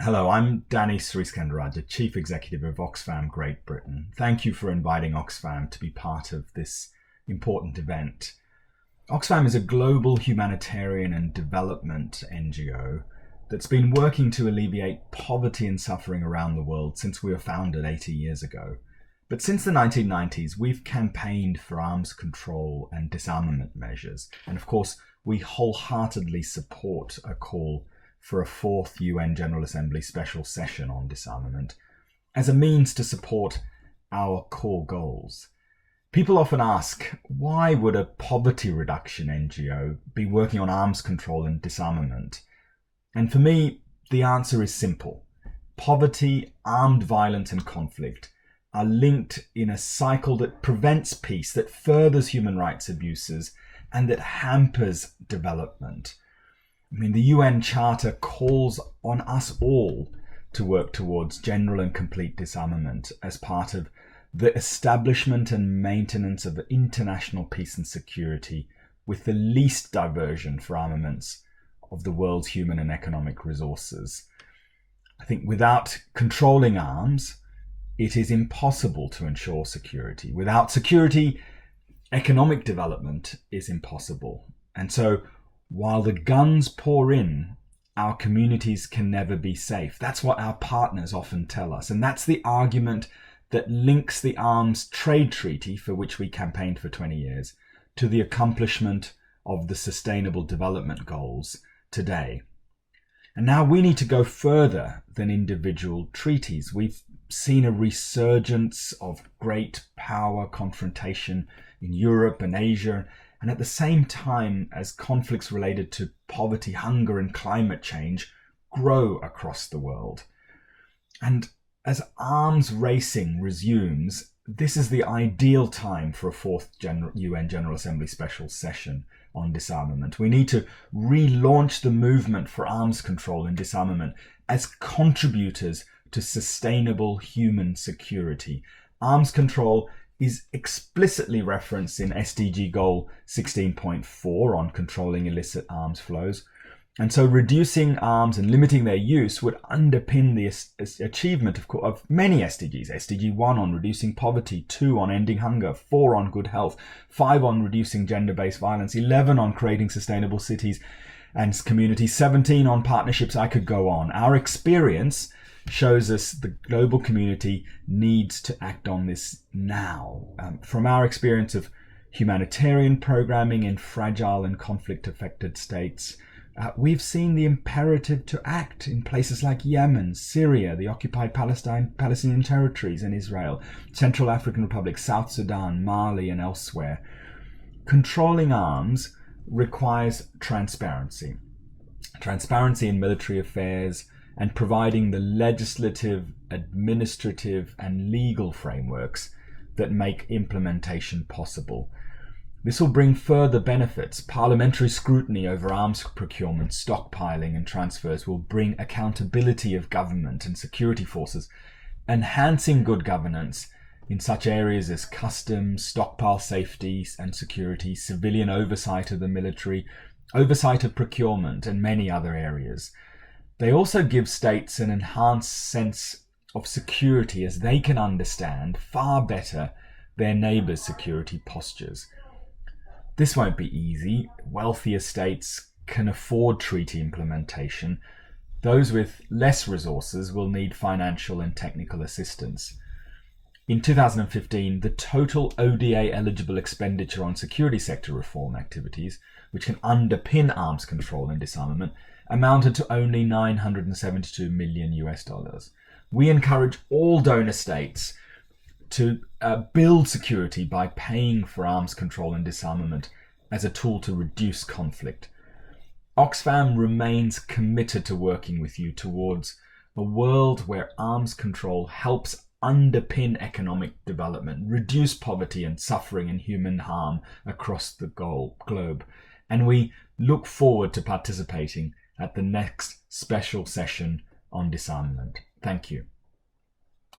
Hello, I'm Danny Sriskandarajah, Chief Executive of OXFAM Great Britain. Thank you for inviting OXFAM to be part of this important event. OXFAM is a global humanitarian and development NGO that's been working to alleviate poverty and suffering around the world since we were founded 80 years ago. But since the 1990s, we've campaigned for arms control and disarmament measures. And of course, we wholeheartedly support a call for a fourth UN General Assembly special session on disarmament as a means to support our core goals. People often ask, why would a poverty reduction NGO be working on arms control and disarmament? And for me, the answer is simple. Poverty, armed violence and conflict are linked in a cycle that prevents peace, that furthers human rights abuses, and that hampers development. The UN Charter calls on us all to work towards general and complete disarmament as part of the establishment and maintenance of international peace and security with the least diversion for armaments of the world's human and economic resources. I think without controlling arms, it is impossible to ensure security. Without security, economic development is impossible. And so, while the guns pour in, our communities can never be safe. That's what our partners often tell us. And that's the argument that links the arms trade treaty, for which we campaigned for 20 years, to the accomplishment of the Sustainable Development Goals today. And now we need to go further than individual treaties. We've seen a resurgence of great power confrontation in Europe and Asia, and at the same time as conflicts related to poverty, hunger and climate change grow across the world. And as arms racing resumes, this is the ideal time for a fourth UN General Assembly special session on disarmament. We need to relaunch the movement for arms control and disarmament as contributors to sustainable human security. Arms control is explicitly referenced in SDG Goal 16.4 on controlling illicit arms flows. And so reducing arms and limiting their use would underpin the achievement of many SDGs. SDG 1 on reducing poverty, 2 on ending hunger, 4 on good health, 5 on reducing gender-based violence, 11 on creating sustainable cities and communities, 17 on partnerships. I could go on. Our experience shows us the global community needs to act on this now. From our experience of humanitarian programming in fragile and conflict-affected states, we've seen the imperative to act in places like Yemen, Syria, the occupied Palestinian territories and Israel, Central African Republic, South Sudan, Mali and elsewhere. Controlling arms requires transparency. Transparency in military affairs, and providing the legislative, administrative, and legal frameworks that make implementation possible. This will bring further benefits. Parliamentary scrutiny over arms procurement, stockpiling, and transfers will bring accountability of government and security forces, enhancing good governance in such areas as customs, stockpile safety and security, civilian oversight of the military, oversight of procurement, and many other areas. They also give states an enhanced sense of security as they can understand far better their neighbours' security postures. This won't be easy. Wealthier states can afford treaty implementation. Those with less resources will need financial and technical assistance. In 2015, the total ODA eligible expenditure on security sector reform activities, which can underpin arms control and disarmament, amounted to only $972 million US. We encourage all donor states to build security by paying for arms control and disarmament as a tool to reduce conflict. OXFAM remains committed to working with you towards a world where arms control helps underpin economic development, reduce poverty and suffering and human harm across the globe. And we look forward to participating at the next special session on disarmament. Thank you.